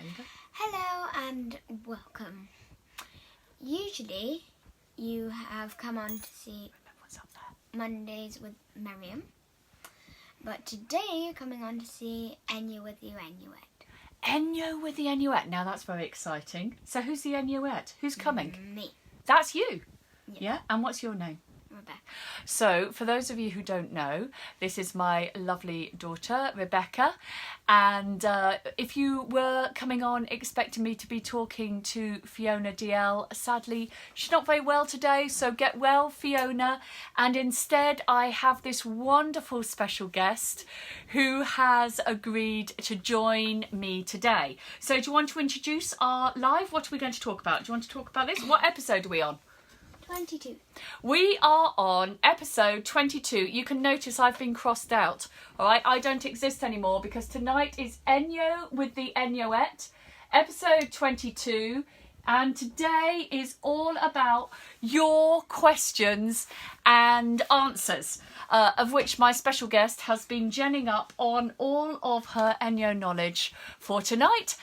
you go. Hello and welcome. Usually you have come on to see What's up there? Mondays with Miriam, but today you're coming on to see ENJO with you, ENJOette. ENJO with the ENJOette. Now that's very exciting. So who's the ENJOette? Who's coming? Me. That's you? Yeah. And what's your name? Rebecca. So, for those of you who don't know, this is my lovely daughter, Rebecca. And if you were coming on expecting me to be talking to Fiona DL, sadly, she's not very well today, so get well, Fiona. And instead, I have this wonderful special guest who has agreed to join me today. So, do you want to introduce our live? What are we going to talk about? Do you want to talk about this? What episode are we on? 22. We are on episode 22. You can notice I've been crossed out. All right, I don't exist anymore because tonight is ENJO with the ENJOette, episode 22. And today is all about your questions and answers, of which my special guest has been genning up on all of her ENJO knowledge for tonight.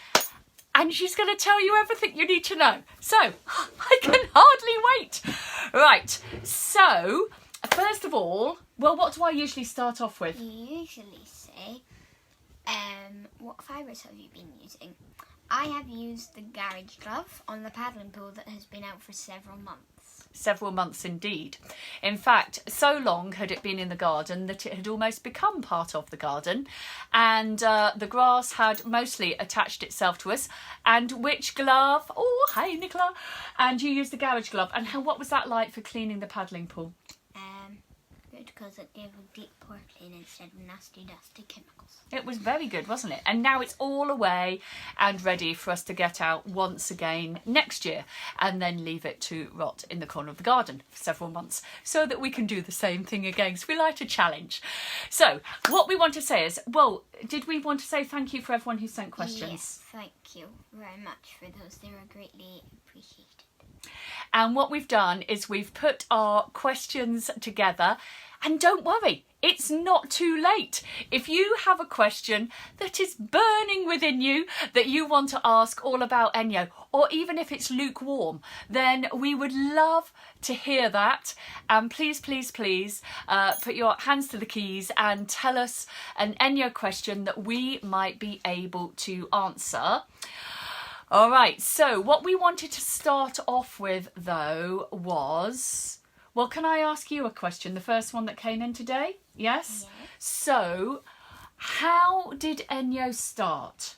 And she's going to tell you everything you need to know. So, I can hardly wait. Right, so, first of all, well, what do I usually start off with? You usually say, what fibres have you been using? I have used the garage glove on the paddling pool that has been out for several months. Several months indeed. In fact, so long had it been in the garden that it had almost become part of the garden, and the grass had mostly attached itself to us. And which glove? Oh, hi Nicola. And you used the garage glove. And what was that like for cleaning the paddling pool? Good, because it gave a deep pore clean instead of nasty, dusty chemicals. It was very good, wasn't it? And now it's all away and ready for us to get out once again next year and then leave it to rot in the corner of the garden for several months so that we can do the same thing again. So we like a challenge. So what we want to say is, well, did we want to say thank you for everyone who sent questions? Yes, thank you very much for those. They were greatly appreciated. And what we've done is we've put our questions together. And don't worry, it's not too late. If you have a question that is burning within you that you want to ask all about ENJO, or even if it's lukewarm, then we would love to hear that. And please, please, please put your hands to the keys and tell us an ENJO question that we might be able to answer. All right, so what we wanted to start off with, though, was... Well, can I ask you a question? The first one that came in today? Yes? Yeah. So, how did ENJO start?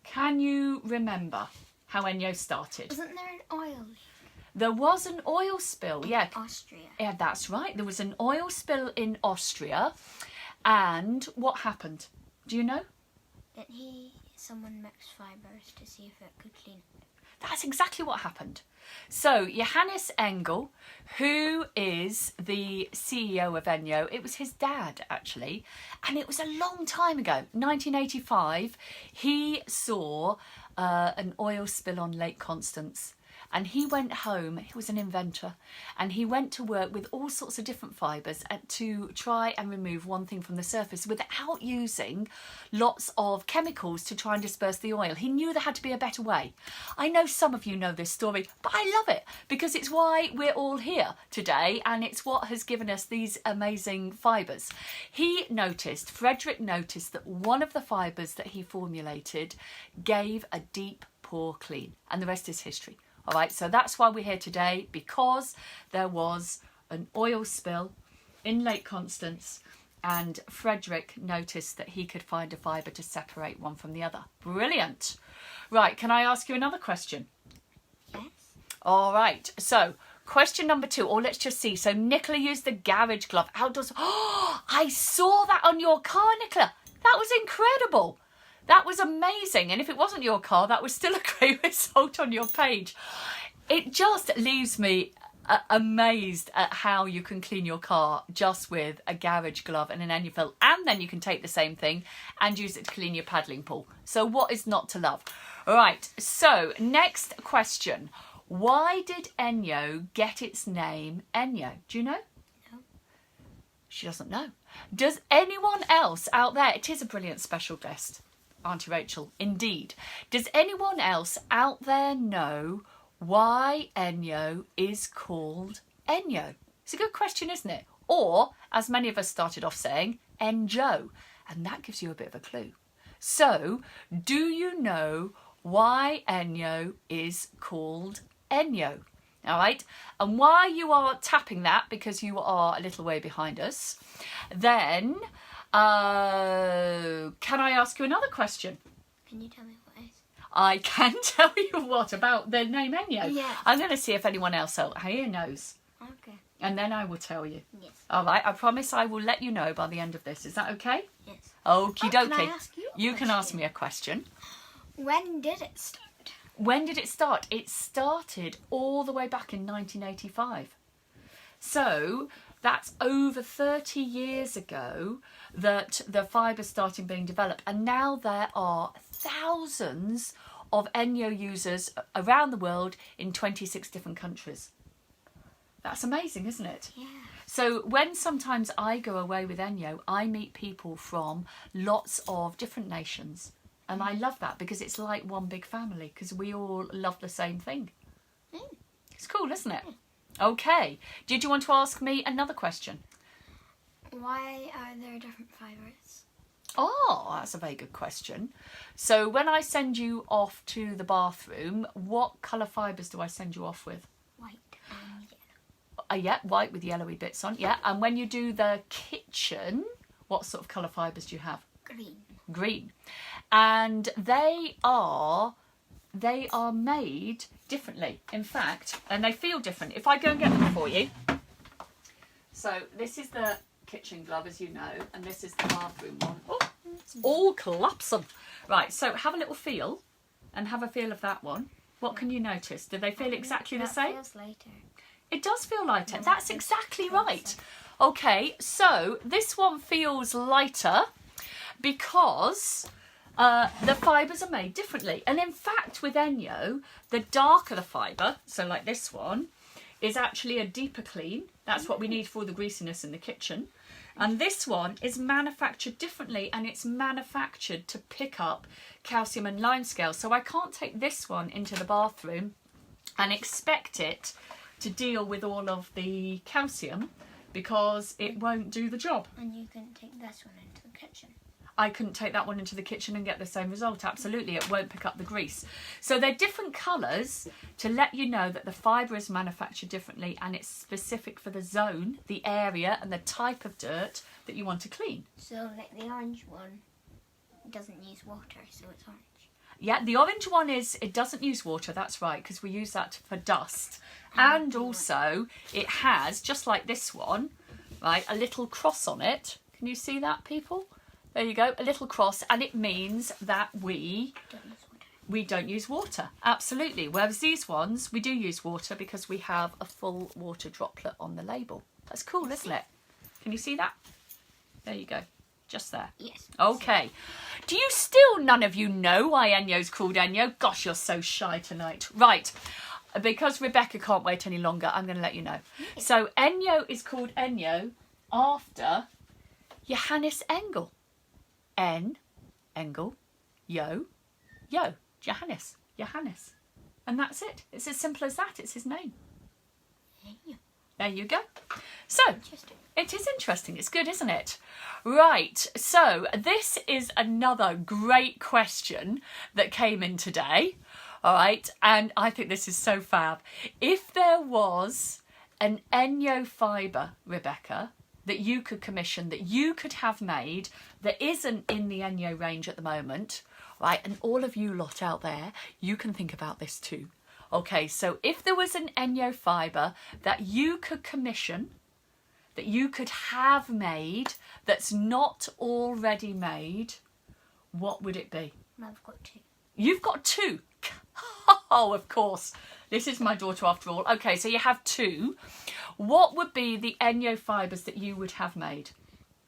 Can you remember how ENJO started? Wasn't there an oil leak? There was an oil spill, yeah. Austria. Yeah, that's right. There was an oil spill in Austria. And what happened? Do you know? That someone mixed fibres to see if it could clean it. That's exactly what happened. So Johannes Engel, who is the CEO of ENJO, it was his dad actually, and it was a long time ago, 1985, he saw an oil spill on Lake Constance. And he went home, he was an inventor, and he went to work with all sorts of different fibres to try and remove one thing from the surface without using lots of chemicals to try and disperse the oil. He knew there had to be a better way. I know some of you know this story, but I love it because it's why we're all here today, and it's what has given us these amazing fibres. Frederick noticed that one of the fibres that he formulated gave a deep pore clean, and the rest is history. All right, so that's why we're here today, because there was an oil spill in Lake Constance and Frederick noticed that he could find a fibre to separate one from the other. Brilliant. Right, can I ask you another question? Yes. All right, so question number 2, or let's just see. So Nicola used the garage glove. Outdoors. Oh, I saw that on your car, Nicola. That was incredible. That was amazing. And if it wasn't your car, that was still a great result on your page. It just leaves me amazed at how you can clean your car just with a garage glove and an ENJO fill. And then you can take the same thing and use it to clean your paddling pool. So what is not to love? All right, so next question. Why did ENJO get its name ENJO? Do you know? No. She doesn't know. Does anyone else out there? It is a brilliant special guest. Auntie Rachel, indeed. Does anyone else out there know why ENJO is called ENJO? It's a good question, isn't it? Or, as many of us started off saying, ENJO. And that gives you a bit of a clue. So, do you know why ENJO is called ENJO? All right, and while you are tapping that, because you are a little way behind us, then can I ask you another question? Can you tell me what it is? I can tell you what about the name ENJO. Yeah. I'm going to see if anyone else out here knows. Okay. And then I will tell you. Yes. All right, I promise I will let you know by the end of this. Is that okay? Yes. Okie dokie. Can I ask you a You can ask question? me a question. When did it start? When did it start? It started all the way back in 1985. So that's over 30 years ago that the fibre started being developed. And now there are thousands of ENJO users around the world in 26 different countries. That's amazing, isn't it? Yeah. So when sometimes I go away with ENJO, I meet people from lots of different nations. And I love that because it's like one big family because we all love the same thing. It's cool, isn't it? Okay. Did you want to ask me another question? Why are there different fibres? Oh, that's a very good question. So when I send you off to the bathroom, what colour fibres do I send you off with? White and yellow. Yeah, white with yellowy bits on. Yeah. And when you do the kitchen, what sort of colour fibres do you have? Green. Green. And they are made differently, in fact, and they feel different. If I go and get them for you. So this is the kitchen glove, as you know, and this is the bathroom one. Oh, it's all collapsing. Right, so have a little feel, and have a feel of that one. What can you notice? Do they feel exactly the same? Feels lighter. It does feel lighter. That's exactly right. Okay, so this one feels lighter because the fibres are made differently. And in fact, with ENJO, the darker the fibre, so like this one, is actually a deeper clean. That's what we need for the greasiness in the kitchen. And this one is manufactured differently, and it's manufactured to pick up calcium and lime scales. So I can't take this one into the bathroom and expect it to deal with all of the calcium because it won't do the job. And you can take this one into the kitchen. I couldn't take that one into the kitchen and get the same result. Absolutely, it won't pick up the grease. So they're different colours to let you know that the fibre is manufactured differently and it's specific for the zone, the area and the type of dirt that you want to clean. So like the orange one doesn't use water, so it's orange. Yeah, the orange one it doesn't use water, that's right, because we use that for dust. And also it has, just like this one, right, a little cross on it. Can you see that, people? There you go, a little cross, and it means that we don't use water. Absolutely. Whereas these ones, we do use water because we have a full water droplet on the label. That's cool, isn't it? Can you see that? There you go. Just there. Yes. Okay. Do you still, none of you know why ENJO's called ENJO? Gosh, you're so shy tonight. Right. Because Rebecca can't wait any longer, I'm going to let you know. So ENJO is called ENJO after Johannes Engel. Engel, Yo, Johannes. And that's it. It's as simple as that. It's his name. There you go. So, it is interesting. It's good, isn't it? Right. So, this is another great question that came in today. All right. And I think this is so fab. If there was an ENJO fibre, Rebecca, that you could commission, that you could have made, that isn't in the ENJO range at the moment, right? And all of you lot out there, you can think about this too. Okay, so if there was an ENJO fibre that you could commission, that you could have made, that's not already made, what would it be? I've got two. You've got two? Oh, of course. This is my daughter after all. Okay, so you have two. What would be the ENJO fibres that you would have made?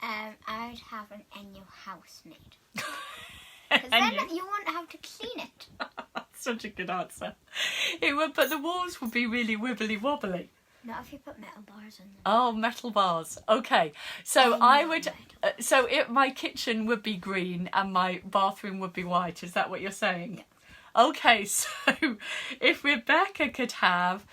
I would have an ENJO house made. Because then you won't have to clean it. Such a good answer. It would, but the walls would be really wibbly wobbly. Not if you put metal bars in them. Oh, metal bars. Okay. So my kitchen would be green and my bathroom would be white. Is that what you're saying? Yeah. Okay, so if Rebecca could have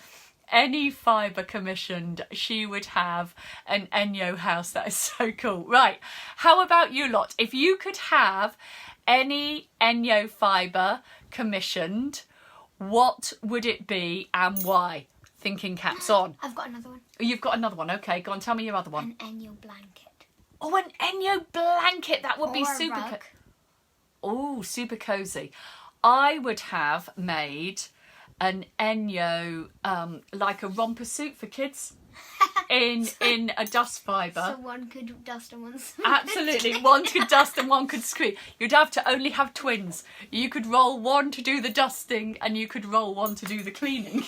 any fibre commissioned, she would have an ENJO house. That is so cool. Right. How about you lot? If you could have any ENJO fibre commissioned, what would it be and why? Thinking caps on. I've got another one. You've got another one. Okay, go on, tell me your other one. An ENJO blanket. Oh, an ENJO blanket. That would be Or a super. rug. Oh, super cozy. I would have made an ENJO like a romper suit for kids in a dust fibre. So one could dust and one Absolutely, one could dust and one could screen. You'd have to only have twins. You could roll one to do the dusting and you could roll one to do the cleaning.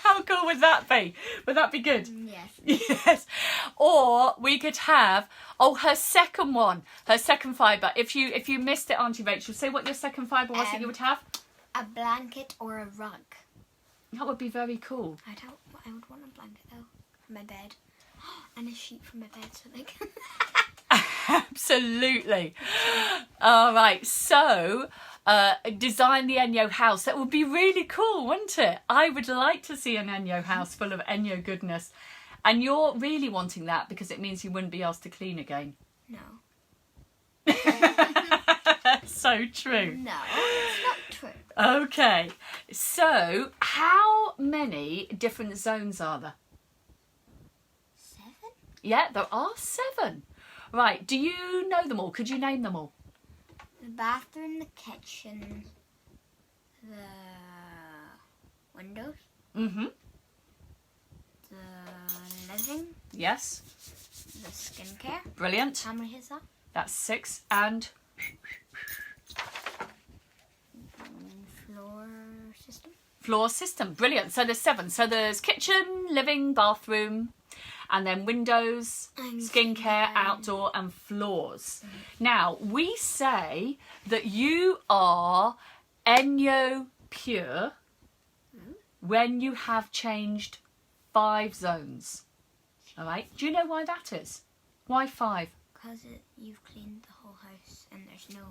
How cool would that be? Would that be good? Yes. Yes. Or we could have her second one, her second fibre. If you missed it, Auntie Rachel, say what your second fibre was that you would have. A blanket or a rug. That would be very cool. I would want a blanket though for my bed, and a sheet for my bed so they can. Absolutely. All right. So, design the ENJO house. That would be really cool, wouldn't it? I would like to see an ENJO house full of ENJO goodness. And you're really wanting that because it means you wouldn't be asked to clean again. No. So true. No, it's not true. Okay. So, how many different zones are there? 7? Yeah, there are 7. Right. Do you know them all? Could you name them all? The bathroom, the kitchen, the windows, Mm-hmm. the living, Yes. the skincare. Brilliant. How many is that? That's 6. And Floor system. floor system. Brilliant. So there's 7. So there's kitchen, living, bathroom, and then windows, And skincare, outdoor, and floors. Now, we say that you are ENJO pure when you have changed 5 zones. All right. Do you know why that is? Why 5? Because you've cleaned the whole house and there's no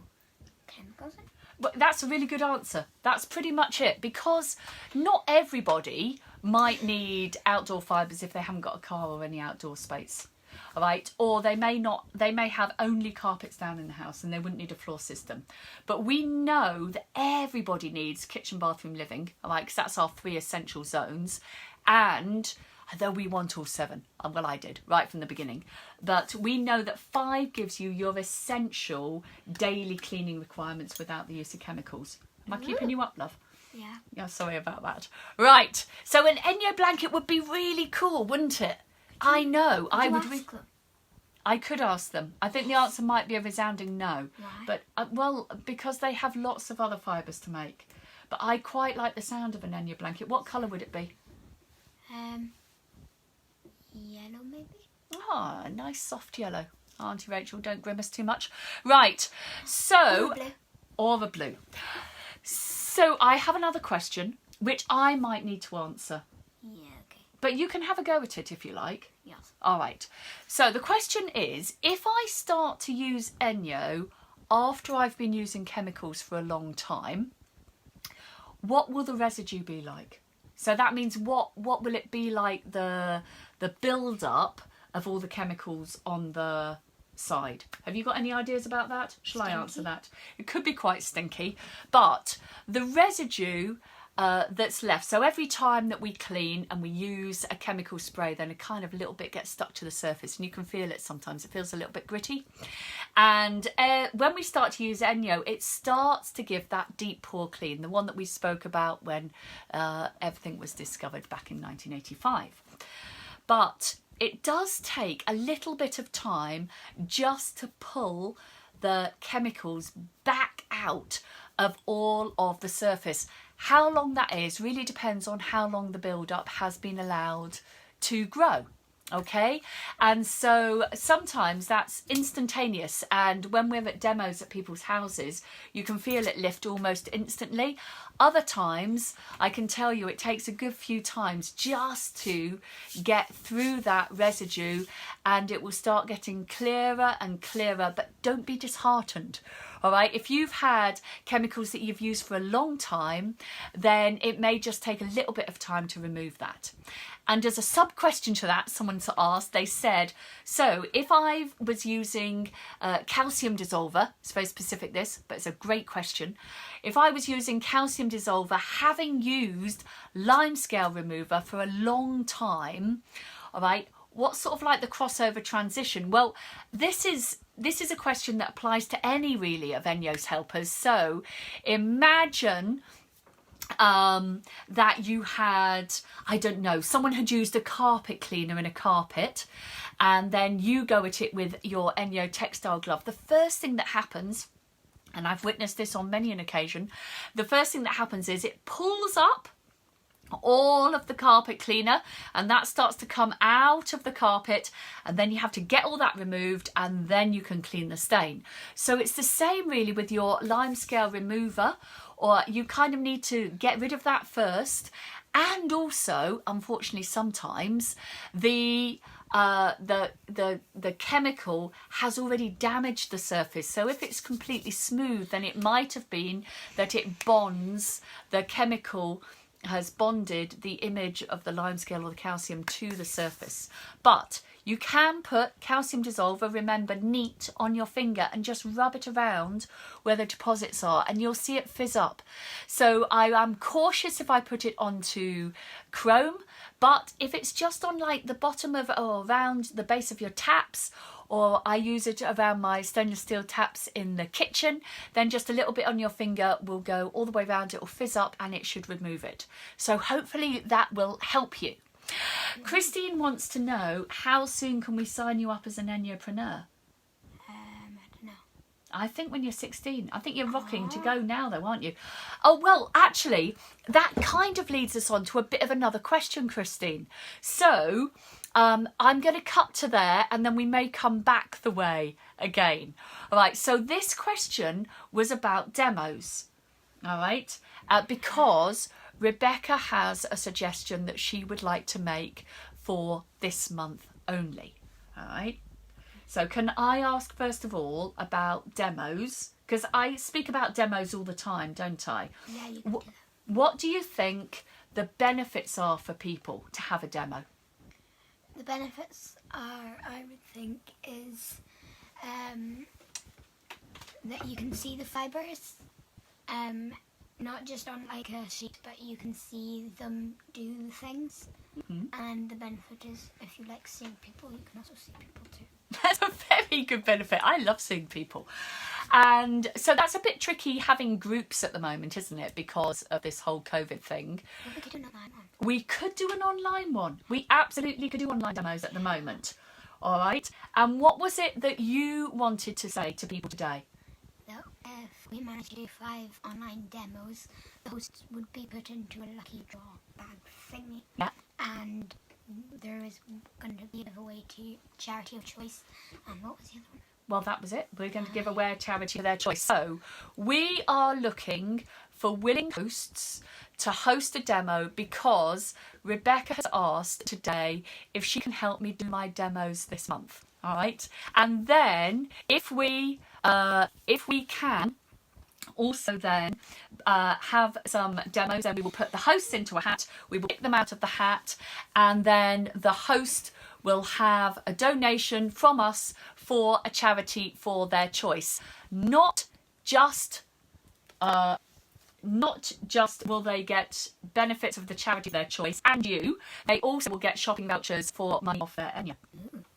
chemicals in it. But that's a really good answer. That's pretty much it. Because not everybody might need outdoor fibres if they haven't got a car or any outdoor space. All right. Or they may have only carpets down in the house and they wouldn't need a floor system. But we know that everybody needs kitchen, bathroom, living. All right. Because that's our 3 essential zones. And although we want all 7, well, I did right from the beginning, but we know that 5 gives you your essential daily cleaning requirements without the use of chemicals. Am I keeping you up, love? Yeah. Yeah, sorry about that. Right, so an ENJO blanket would be really cool, wouldn't it? I know. I would. Ask them? I could ask them. I think the answer might be a resounding no. Why? But well, because they have lots of other fibres to make. But I quite like the sound of an ENJO blanket. What colour would it be? Yellow maybe? Ah, a nice soft yellow. Auntie Rachel, don't grimace too much. Right, so... Or blue. Or a blue. So I have another question, which I might need to answer. Yeah, okay. But you can have a go at it if you like. Yes. All right. So the question is, if I start to use ENJO after I've been using chemicals for a long time, what will the residue be like? So that means what will it be like the build-up of all the chemicals on the side? Have you got any ideas about that? Shall I answer that? It could be quite stinky, but the residue that's left, so every time that we clean and we use a chemical spray, then a kind of little bit gets stuck to the surface and you can feel it sometimes. It feels a little bit gritty. And when we start to use ENJO, it starts to give that deep pore clean, the one that we spoke about when everything was discovered back in 1985. But it does take a little bit of time just to pull the chemicals back out of all of the surface. How long that is really depends on how long the build-up has been allowed to grow. Okay, and so sometimes that's instantaneous, and when we're at demos at people's houses you can feel it lift almost instantly. Other times I can tell you it takes a good few times just to get through that residue, and it will start getting clearer and clearer. But don't be disheartened. All right, if you've had chemicals that you've used for a long time, then it may just take a little bit of time to remove that. And as a sub question to that, someone asked, they said, so if I was using calcium dissolver, it's very specific this, but it's a great question. If I was using calcium dissolver, having used lime scale remover for a long time, all right, what's sort of like the crossover transition? Well, this is a question that applies to any really of ENJO's helpers. So imagine that you had, I don't know, someone had used a carpet cleaner in a carpet, and then you go at it with your ENJO textile glove. The first thing that happens, and I've witnessed this on many an occasion, the first thing that happens is it pulls up all of the carpet cleaner, and that starts to come out of the carpet, and then you have to get all that removed, and then you can clean the stain. So it's the same really with your lime scale remover, or you kind of need to get rid of that first. And also, unfortunately, sometimes the chemical has already damaged the surface. So if it's completely smooth, then it might have been that it bonds, the chemical has bonded the image of the lime scale or the calcium to the surface. But you can put calcium dissolver, remember, neat on your finger and just rub it around where the deposits are, and you'll see it fizz up. So I am cautious if I put it onto chrome, but if it's just on like the bottom of or around the base of your taps, or I use it around my stainless steel taps in the kitchen, then just a little bit on your finger will go all the way around, it will fizz up and it should remove it. So hopefully that will help you. Christine wants to know, how soon can we sign you up as an ENJOpreneur? I don't know. I think when you're 16. I think you're rocking to go now though, aren't you? Oh, well, actually, that kind of leads us on to a bit of another question, Christine. So I'm going to cut to there, and then we may come back the way again. All right, so this question was about demos, all right, because Rebecca has a suggestion that she would like to make for this month only, all right? So can I ask first of all about demos? Because I speak about demos all the time, don't I? Yeah, you can do that. What do you think the benefits are for people to have a demo? The benefits are, I would think, is that you can see the fibres, not just on like a sheet, but you can see them do things. Mm-hmm. And the benefit is, if you like seeing people, you can also see people too. That's a very good benefit. I love seeing people. And so that's a bit tricky having groups at the moment, isn't it? Because of this whole COVID thing. Well, we could do an online one. We could do an online one. We absolutely could do online demos at the moment. All right. And what was it that you wanted to say to people today? That if we managed to do 5 online demos, the hosts would be put into a lucky draw bag thingy. Yeah. And there is going to be a giveaway to charity of choice. And what was the other one? Well, that was it. We're going to give away a charity of their choice. So we are looking for willing hosts to host a demo, because Rebecca has asked today if she can help me do my demos this month. All right. And then if we can also then have some demos, and we will put the hosts into a hat, we will pick them out of the hat, and then the host will have a donation from us for a charity for their choice. Not just will they get benefits of the charity of their choice and you, they also will get shopping vouchers for money off their ENJO.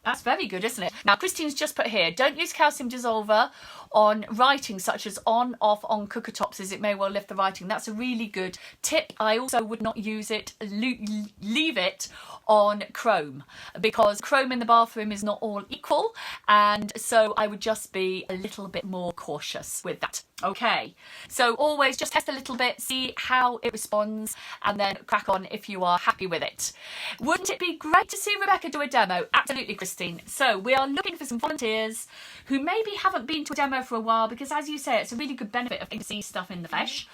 That's very good, isn't it? Now, Christine's just put here, don't use calcium dissolver on writing such as on, off, on cooker tops, as it may well lift the writing. That's a really good tip. I also would not use it, leave it on chrome, because chrome in the bathroom is not all equal, and so I would just be a little bit more cautious with that. Okay, so always just test a little bit, see how it responds, and then crack on if you are happy with it. Wouldn't it be great to see Rebecca do a demo? Absolutely, Christine. So we are looking for some volunteers who maybe haven't been to a demo for a while, because as you say, it's a really good benefit of getting to see stuff in the flesh.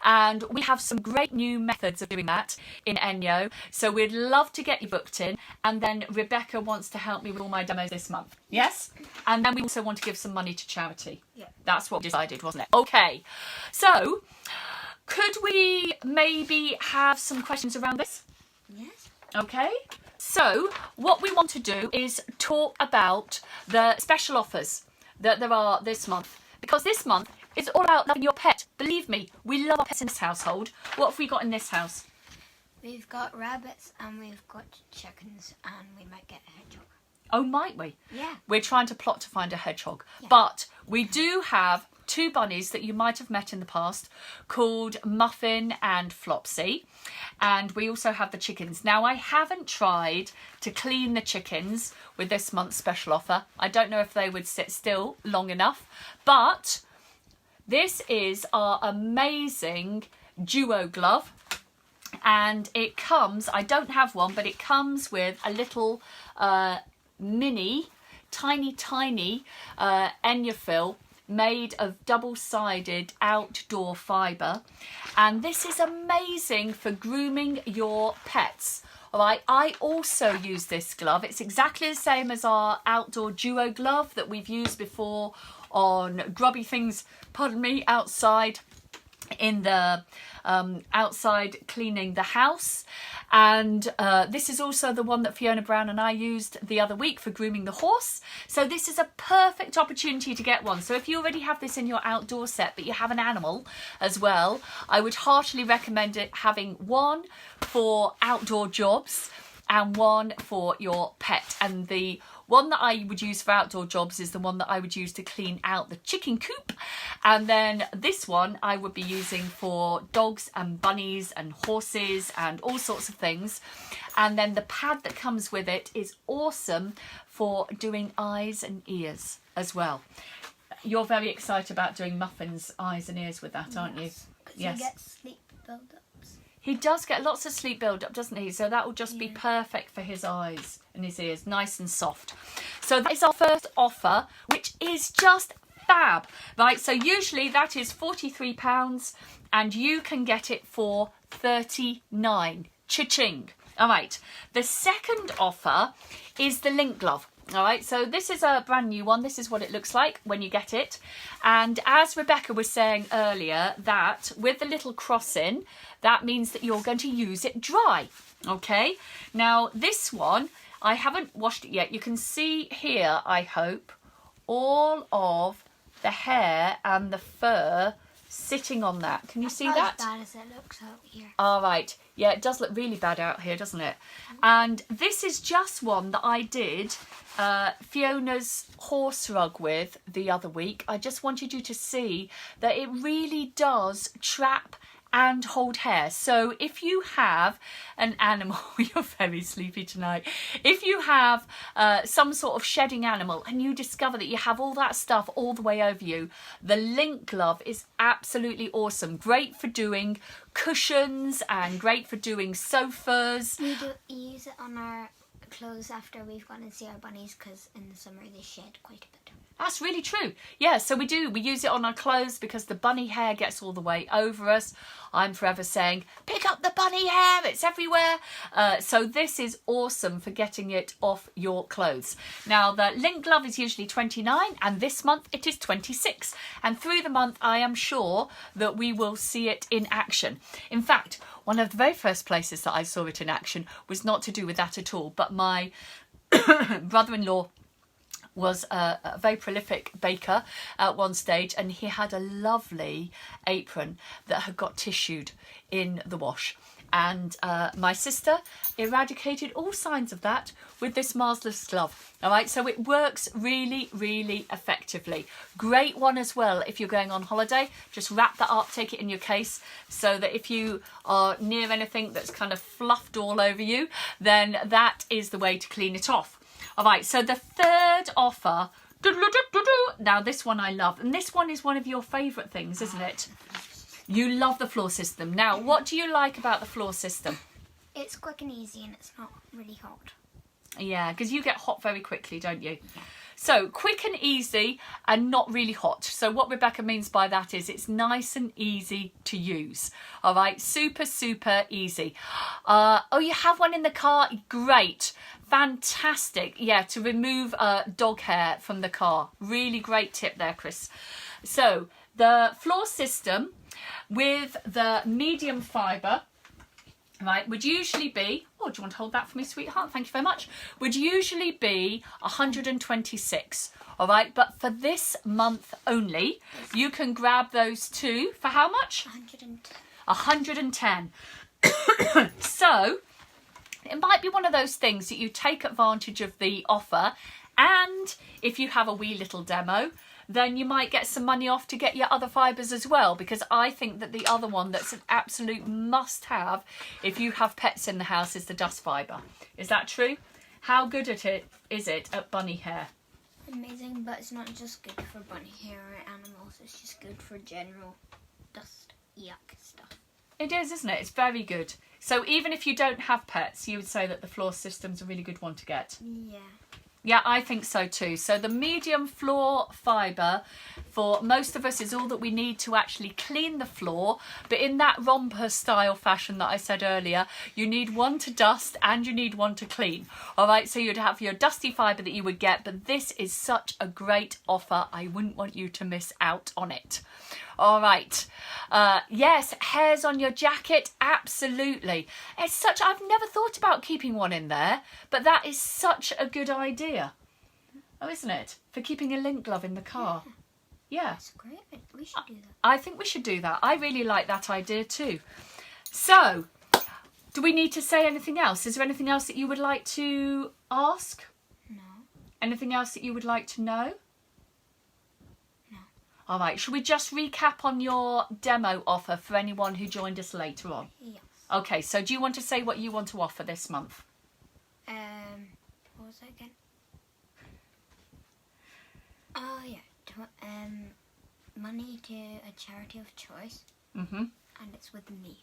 And we have some great new methods of doing that in ENJO. So we'd love to get you booked in. And then Rebecca wants to help me with all my demos this month. Yes? And then we also want to give some money to charity. Yeah. That's what we decided, wasn't it? Okay. So could we maybe have some questions around this? Yes. Okay. So what we want to do is talk about the special offers that there are this month. Because this month is all about loving your pet. Believe me, we love our pets in this household. What have we got in this house? We've got rabbits and we've got chickens and we might get a hedgehog. Oh, might we? Yeah. We're trying to plot to find a hedgehog. Yeah. But we do have 2 bunnies that you might have met in the past called Muffin and Flopsy. And we also have the chickens. Now, I haven't tried to clean the chickens with this month's special offer. I don't know if they would sit still long enough. But this is our amazing duo glove. And it comes, I don't have one, but it comes with a little mini, tiny ENJOfill made of double-sided outdoor fibre. And this is amazing for grooming your pets. All right, I also use this glove. It's exactly the same as our outdoor duo glove that we've used before on grubby things, pardon me, outside in the outside cleaning the house. And this is also the one that Fiona Brown and I used the other week for grooming the horse. So this is a perfect opportunity to get one. So if you already have this in your outdoor set but you have an animal as well, I would heartily recommend it, having one for outdoor jobs and one for your pet. And the one that I would use for outdoor jobs is the one that I would use to clean out the chicken coop. And then this one I would be using for dogs and bunnies and horses and all sorts of things. And then the pad that comes with it is awesome for doing eyes and ears as well. You're very excited about doing Muffin's eyes and ears with that, aren't you? Yes. He gets sleep build-ups. He does get lots of sleep build-up, doesn't he? So that will just be perfect for his eyes and his ears, nice and soft. So that is our first offer, which is just fab, right? So usually that is £43 and you can get it for £39. Cha-ching. All right. The second offer is the link glove. All right, so this is a brand new one. This is what it looks like when you get it. And as Rebecca was saying earlier, that with the little cross in, that means that you're going to use it dry. Okay, now this one, I haven't washed it yet. You can see here, I hope, all of the hair and the fur sitting on that. Can you see that? As bad as it looks out here. All right. Yeah, it does look really bad out here, doesn't it? And this is just one that I did Fiona's horse rug with the other week. I just wanted you to see that it really does trap and hold hair. So if you have an animal, you're very sleepy tonight. If you have some sort of shedding animal and you discover that you have all that stuff all the way over you, the link glove is absolutely awesome. Great for doing cushions and great for doing sofas. We use it on our clothes after we've gone and see our bunnies, because in the summer they shed quite a bit. That's really true. Yeah, so we do. We use it on our clothes because the bunny hair gets all the way over us. I'm forever saying, pick up the bunny hair, it's everywhere. So this is awesome for getting it off your clothes. Now, the link glove is usually $29 and this month it is $26. And through the month, I am sure that we will see it in action. In fact, one of the very first places that I saw it in action was not to do with that at all, but my brother-in-law was a very prolific baker at one stage, and he had a lovely apron that had got tissued in the wash. And my sister eradicated all signs of that with this marvellous glove. All right, so it works really, really effectively. Great one as well if you're going on holiday. Just wrap that up, take it in your case, so that if you are near anything that's kind of fluffed all over you, then that is the way to clean it off. All right, so the third offer Now this one I love, and this one is one of your favourite things, isn't it? You love the floor system. Now, what do you like about the floor system? It's quick and easy, and it's not really hot. Yeah, because you get hot very quickly, don't you? So, quick and easy and not really hot. So what Rebecca means by that is it's nice and easy to use. All right, super, super easy. Oh, you have one in the car? Great. Fantastic. Yeah, to remove dog hair from the car. Really great tip there, Chris. So, the floor system with the medium fibre, right, would usually be, oh, do you want to hold that for me, sweetheart? Thank you very much. Would usually be 126, all right? But for this month only, you can grab those two for how much? 110. So, it might be one of those things that you take advantage of the offer, and if you have a wee little demo, then you might get some money off to get your other fibres as well, because I think that the other one that's an absolute must-have if you have pets in the house is the dust fibre. Is that true? How good is it at bunny hair? Amazing, but it's not just good for bunny hair or animals, it's just good for general dust, yuck stuff. It is, isn't it? It's very good. So even if you don't have pets, you would say that the floor system's a really good one to get? Yeah. Yeah, I think so too. So the medium floor fibre for most of us is all that we need to actually clean the floor, but in that romper style fashion that I said earlier, you need one to dust and you need one to clean. All right, so you'd have your dusty fibre that you would get, but this is such a great offer. I wouldn't want you to miss out on it. All right. Yes, hairs on your jacket. Absolutely. It's such, I've never thought about keeping one in there, but that is such a good idea. Oh, isn't it? For keeping a lint glove in the car. Yeah. That's great. We should do that. I think we should do that. I really like that idea too. So, do we need to say anything else? Is there anything else that you would like to ask? No. Anything else that you would like to know? All right, should we just recap on your demo offer for anyone who joined us later on? Yes. Okay, so do you want to say what you want to offer this month? What was that again? Oh, yeah. Money to a charity of choice. Mm-hmm. And it's with me.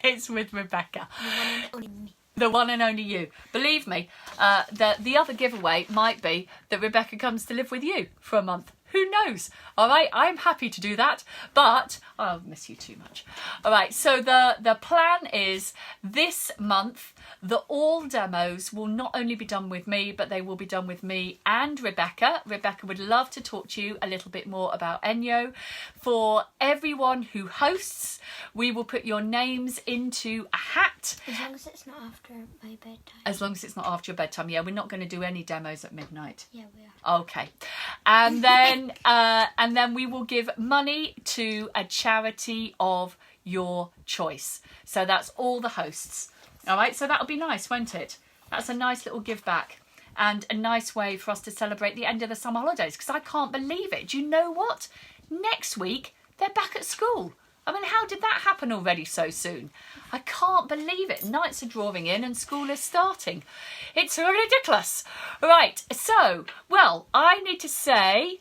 It's with Rebecca. The one and only me. The one and only you. Believe me, the other giveaway might be that Rebecca comes to live with you for a month. Who knows? All right, I'm happy to do that, but I'll miss you too much. All right, so the plan is this month, all demos will not only be done with me, but they will be done with me and Rebecca. Rebecca would love to talk to you a little bit more about ENJO. For everyone who hosts, we will put your names into a hat. As long as it's not after my bedtime. As long as it's not after your bedtime. Yeah, we're not going to do any demos at midnight. Yeah, we are. Okay. And then we will give money to a charity of your choice. So that's all the hosts. All right, so that'll be nice, won't it? That's a nice little give back and a nice way for us to celebrate the end of the summer holidays, because I can't believe it. Do you know what? Next week, they're back at school. I mean, how did that happen already so soon? I can't believe it. Nights are drawing in and school is starting. It's ridiculous. Right, so, well, I need to say,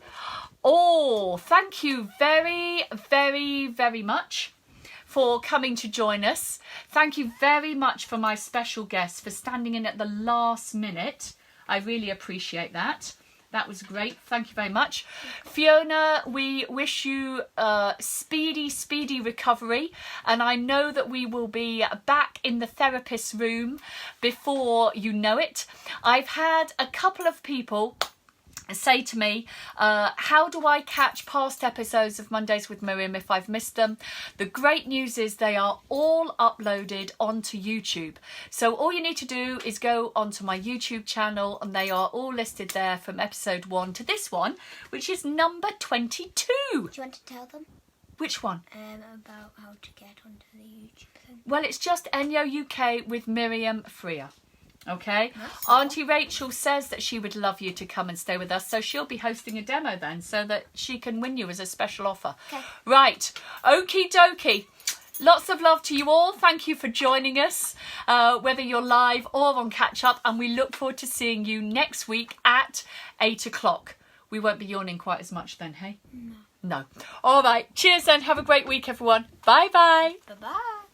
thank you very, very, very much for coming to join us. Thank you very much for my special guest for standing in at the last minute. I really appreciate that. That was great. Thank you very much. Fiona, we wish you a speedy recovery. And I know that we will be back in the therapist's room before you know it. I've had a couple of people say to me, how do I catch past episodes of Mondays with Miriam if I've missed them? The great news is they are all uploaded onto YouTube. So all you need to do is go onto my YouTube channel and they are all listed there from episode 1 to this one, which is number 22. Do you want to tell them? Which one? About how to get onto the YouTube thing. Well, it's just ENJO UK with Miriam Freer. Okay, Auntie Rachel says that she would love you to come and stay with us, so she'll be hosting a demo then so that she can win you as a special offer. Okay. Right, okie dokie. Lots of love to you all. Thank you for joining us, whether you're live or on catch up, and we look forward to seeing you next week at 8 o'clock. We won't be yawning quite as much then, hey? No. All right. Cheers then. Have a great week, everyone. Bye bye. Bye bye.